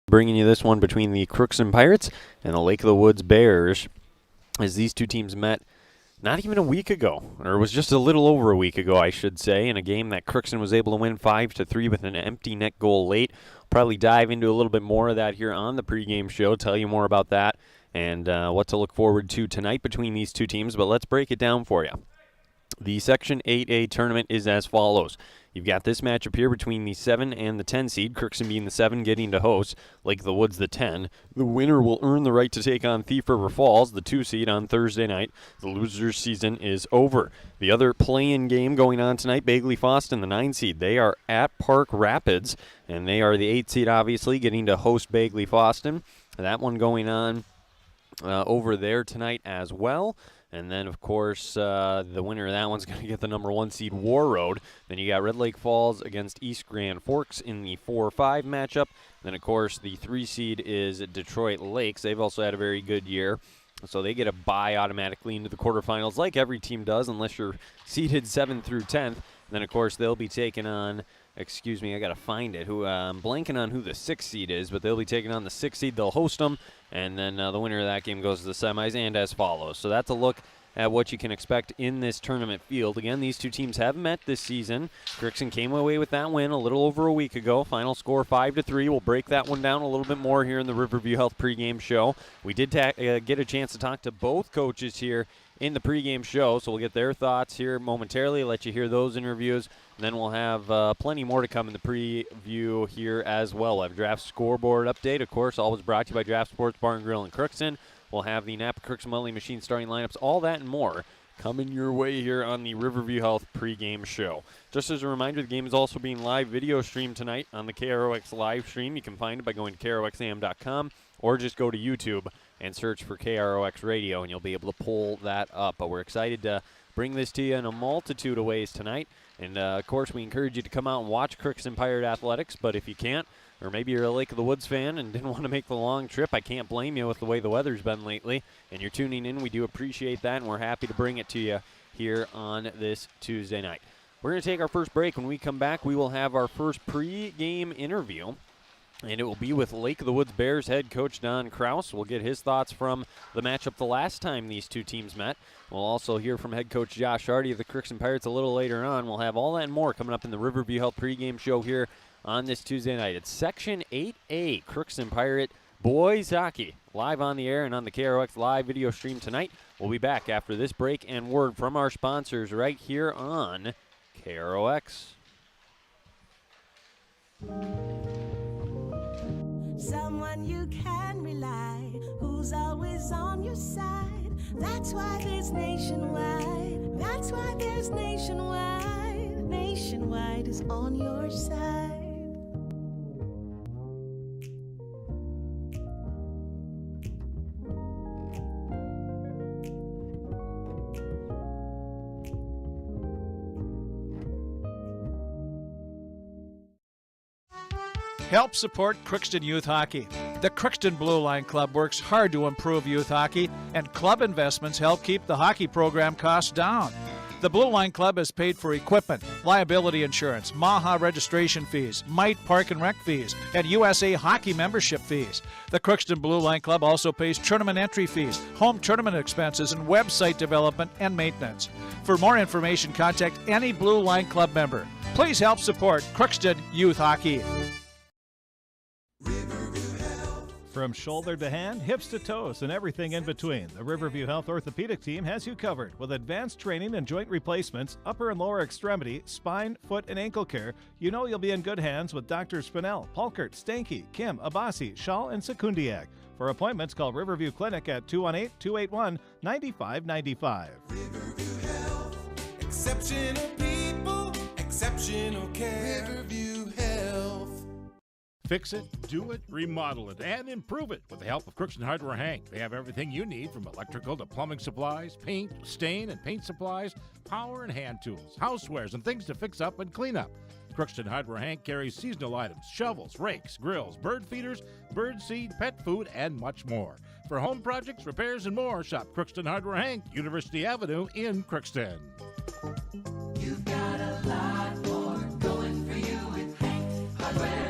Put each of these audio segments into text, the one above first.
Bringing you this one between the Crookston Pirates and the Lake of the Woods Bears, as these two teams met not even a week ago, or it was just a little over a week ago, I should say, in a game that Crookston was able to win 5-3 with an empty net goal late. Probably dive into a little bit more of that here on the pregame show, tell you more about that and what to look forward to tonight between these two teams, but let's break it down for you. The Section 8A tournament is as follows. You've got this matchup here between the 7 and the 10 seed, Crookston being the 7 getting to host Lake of the Woods the 10. The winner will earn the right to take on Thief River Falls, the 2 seed, on Thursday night. The loser's season is over. The other play-in game going on tonight, Bagley Foston, the 9 seed. They are at Park Rapids, and they are the 8 seed, obviously, getting to host Bagley Foston. That one going on over there tonight as well. And then, of course, the winner of that one's going to get the number 1 seed, War Road. Then you got Red Lake Falls against East Grand Forks in the 4-5 matchup. Then, of course, the 3 seed is Detroit Lakes. They've also had a very good year. So they get a bye automatically into the quarterfinals, like every team does, unless you're seeded 7th through 10th. Then, of course, they'll be taking on, excuse me, I got to find it. I'm blanking on who the 6th seed is, but they'll be taking on the 6th seed. They'll host them, and then the winner of that game goes to the semis, and as follows. So that's a look at what you can expect in this tournament field. Again, these two teams have met this season. Crookston came away with that win a little over a week ago. Final score 5-3. We'll break that one down a little bit more here in the Riverview Health pregame show. We did get a chance to talk to both coaches here in the pregame show, so we'll get their thoughts here momentarily, let you hear those interviews, and then we'll have plenty more to come in the preview here as well. We'll have draft scoreboard update, of course, always brought to you by Draft Sports Bar and Grill in Crookston. We'll have the Napa Crookston Mully Machine starting lineups, all that and more coming your way here on the Riverview Health pregame show. Just as a reminder, the game is also being live video streamed tonight on the KROX live stream. You can find it by going to KROXAM.com or just go to YouTube and search for KROX Radio, and you'll be able to pull that up. But we're excited to bring this to you in a multitude of ways tonight. And, of course, we encourage you to come out and watch Crookston Pirate Athletics. But if you can't, or maybe you're a Lake of the Woods fan and didn't want to make the long trip, I can't blame you with the way the weather's been lately. And you're tuning in. We do appreciate that, and we're happy to bring it to you here on this Tuesday night. We're going to take our first break. When we come back, we will have our first pre-game interview, and it will be with Lake of the Woods Bears head coach Don Kraus. We'll get his thoughts from the matchup the last time these two teams met. We'll also hear from head coach Josh Hardy of the Crookston Pirates a little later on. We'll have all that and more coming up in the Riverview Health pregame show here on this Tuesday night. It's Section 8A Crookston Pirate Boys Hockey, live on the air and on the KROX live video stream tonight. We'll be back after this break and word from our sponsors right here on KROX. Someone you can rely, who's always on your side. That's why there's Nationwide. That's why there's Nationwide. Nationwide is on your side. Help support Crookston Youth Hockey. The Crookston Blue Line Club works hard to improve youth hockey, and club investments help keep the hockey program costs down. The Blue Line Club has paid for equipment, liability insurance, MAHA registration fees, Mite Park and Rec fees, and USA Hockey membership fees. The Crookston Blue Line Club also pays tournament entry fees, home tournament expenses, and website development and maintenance. For more information, contact any Blue Line Club member. Please help support Crookston Youth Hockey. From shoulder to hand, hips to toes, and everything in between, the Riverview Health Orthopedic Team has you covered. With advanced training and joint replacements, upper and lower extremity, spine, foot, and ankle care, you know you'll be in good hands with Drs. Spinell, Palkert, Stanky, Kim, Abasi, Schall, and Sekundiak. For appointments, call Riverview Clinic at 218-281-9595. Riverview Health, exceptional people, exceptional care. Riverview Health. Fix it, do it, remodel it, and improve it with the help of Crookston Hardware Hank. They have everything you need from electrical to plumbing supplies, paint, stain, and paint supplies, power and hand tools, housewares, and things to fix up and clean up. Crookston Hardware Hank carries seasonal items, shovels, rakes, grills, bird feeders, bird seed, pet food, and much more. For home projects, repairs, and more, shop Crookston Hardware Hank, University Avenue in Crookston. You've got a lot more going for you with Hank, Hardware Hank.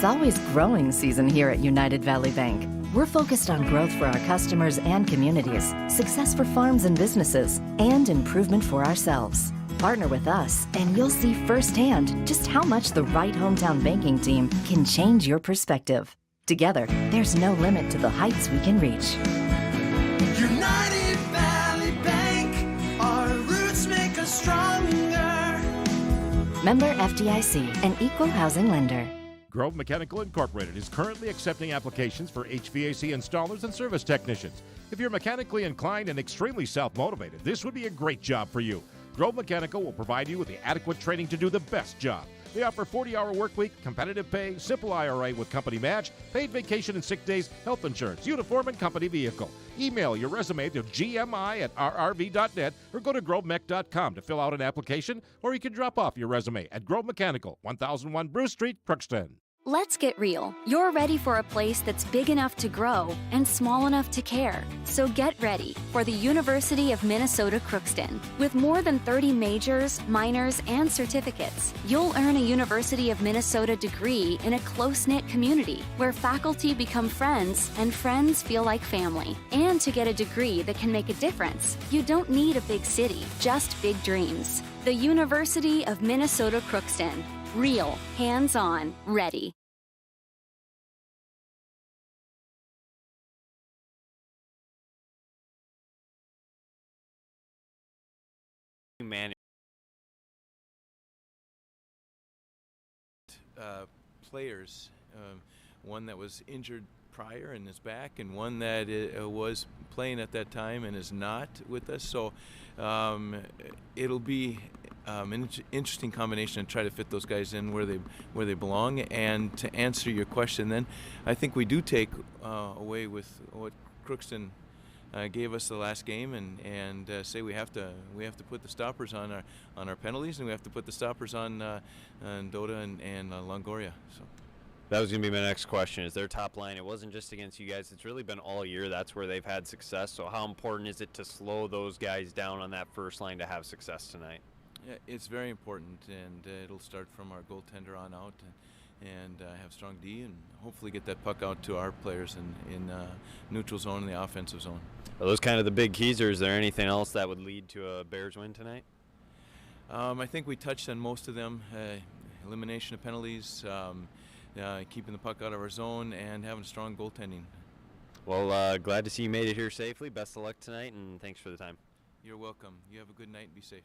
It's always growing season here at United Valley Bank. We're focused on growth for our customers and communities, success for farms and businesses, and improvement for ourselves. Partner with us, and you'll see firsthand just how much the right hometown banking team can change your perspective. Together, there's no limit to the heights we can reach. United Valley Bank, our roots make us stronger. Member FDIC, an equal housing lender. Grove Mechanical Incorporated is currently accepting applications for HVAC installers and service technicians. If you're mechanically inclined and extremely self-motivated, this would be a great job for you. Grove Mechanical will provide you with the adequate training to do the best job. They offer 40-hour work week, competitive pay, simple IRA with company match, paid vacation and sick days, health insurance, uniform, and company vehicle. Email your resume to gmi@rrv.net or go to grovemech.com to fill out an application, or you can drop off your resume at Grove Mechanical, 1001 Bruce Street, Crookston. Let's get real. You're ready for a place that's big enough to grow and small enough to care. So get ready for the University of Minnesota Crookston. With more than 30 majors, minors, and certificates, you'll earn a University of Minnesota degree in a close-knit community where faculty become friends and friends feel like family. And to get a degree that can make a difference, you don't need a big city, just big dreams. The University of Minnesota Crookston. Real, hands-on, ready. Man, players, one that was injured prior and is back, and one that was playing at that time and is not with us. So it'll be an interesting combination to try to fit those guys in where they belong. And to answer your question, then I think we do take away with what Crookston gave us the last game, and say we have to put the stoppers on our penalties, and we have to put the stoppers on Dota and Longoria. So. that was going to be my next question. Is their top line? It wasn't just against you guys. It's really been all year. That's where they've had success. So how important is it to slow those guys down on that first line to have success tonight? Yeah, it's very important, and it'll start from our goaltender on out, and have strong D, and hopefully get that puck out to our players in neutral zone and the offensive zone. Are those kind of the big keys, or is there anything else that would lead to a Bears win tonight? I think we touched on most of them. Elimination of penalties, keeping the puck out of our zone, and having strong goaltending. Well, glad to see you made it here safely. Best of luck tonight, and thanks for the time. You're welcome. You have a good night and be safe.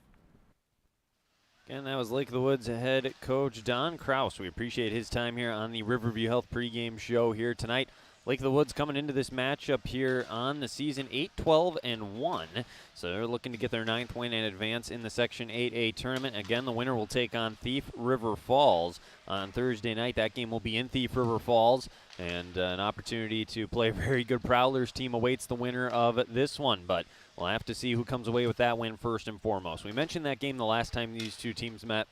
Again, that was Lake of the Woods head coach Don Kraus. We appreciate his time here on the Riverview Health pregame show here tonight. Lake of the Woods coming into this matchup here on the season 8-12-1. So they're looking to get their 9th win and advance in the Section 8A tournament. Again, the winner will take on Thief River Falls on Thursday night. That game will be in Thief River Falls, and an opportunity to play a very good Prowlers team awaits the winner of this one. But we'll have to see who comes away with that win first and foremost. We mentioned that game the last time these two teams met.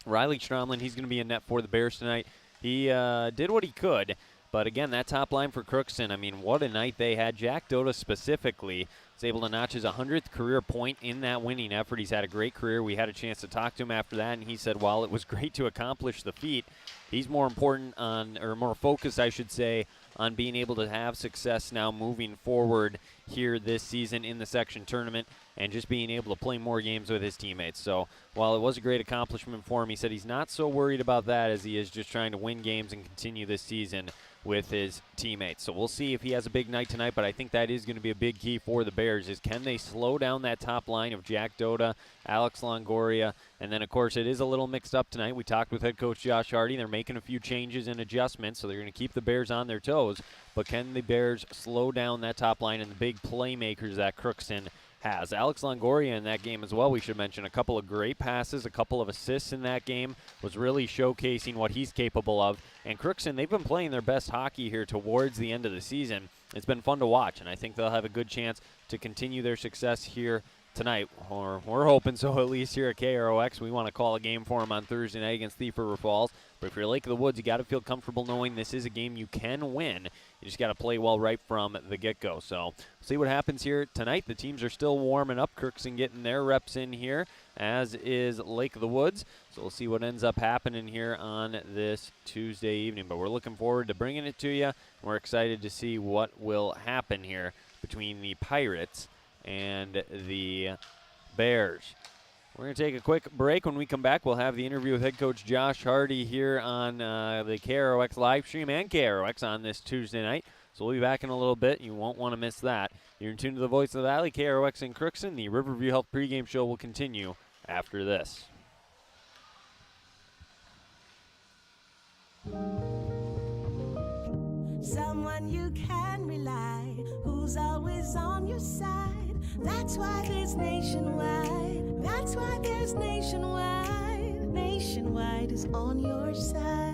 Riley Stromlin, he's going to be in net for the Bears tonight. He did what he could. But again, that top line for Crookston, I mean, what a night they had. Jack Dota specifically was able to notch his 100th career point in that winning effort. He's had a great career. We had a chance to talk to him after that, and he said while it was great to accomplish the feat, he's more important on, or more focused, I should say, on being able to have success now moving forward here this season in the section tournament and just being able to play more games with his teammates. So while it was a great accomplishment for him, he said he's not so worried about that as he is just trying to win games and continue this season with his teammates. So we'll see if he has a big night tonight, but I think that is going to be a big key for the Bears is can they slow down that top line of Jack Dota, Alex Longoria, and then, of course, it is a little mixed up tonight. We talked with head coach Josh Hardy. They're making a few changes and adjustments, so they're going to keep the Bears on their toes, but can the Bears slow down that top line and the big playmakers that Crookston has? Alex Longoria in that game as well, we should mention. A couple of great passes, a couple of assists in that game, was really showcasing what he's capable of. And Crookston, they've been playing their best hockey here towards the end of the season. It's been fun to watch, and I think they'll have a good chance to continue their success here tonight, or we're hoping so at least here at KROX. We want to call a game for them on Thursday night against Thief River Falls. But if you're Lake of the Woods, you got to feel comfortable knowing this is a game you can win. You just got to play well right from the get-go. So see what happens here tonight. The teams are still warming up. Crookston getting their reps in here, as is Lake of the Woods. So we'll see what ends up happening here on this Tuesday evening. But we're looking forward to bringing it to you. We're excited to see what will happen here between the Pirates and the Bears. We're going to take a quick break. When we come back, we'll have the interview with head coach Josh Hardy here on the KROX live stream and KROX on this Tuesday night. So we'll be back in a little bit. You won't want to miss that. You're in tune to the Voice of the Valley, KROX in Crookston. The Riverview Health pregame show will continue after this. Someone you can rely, who's always on your side. That's why there's Nationwide. That's why there's Nationwide. Nationwide is on your side.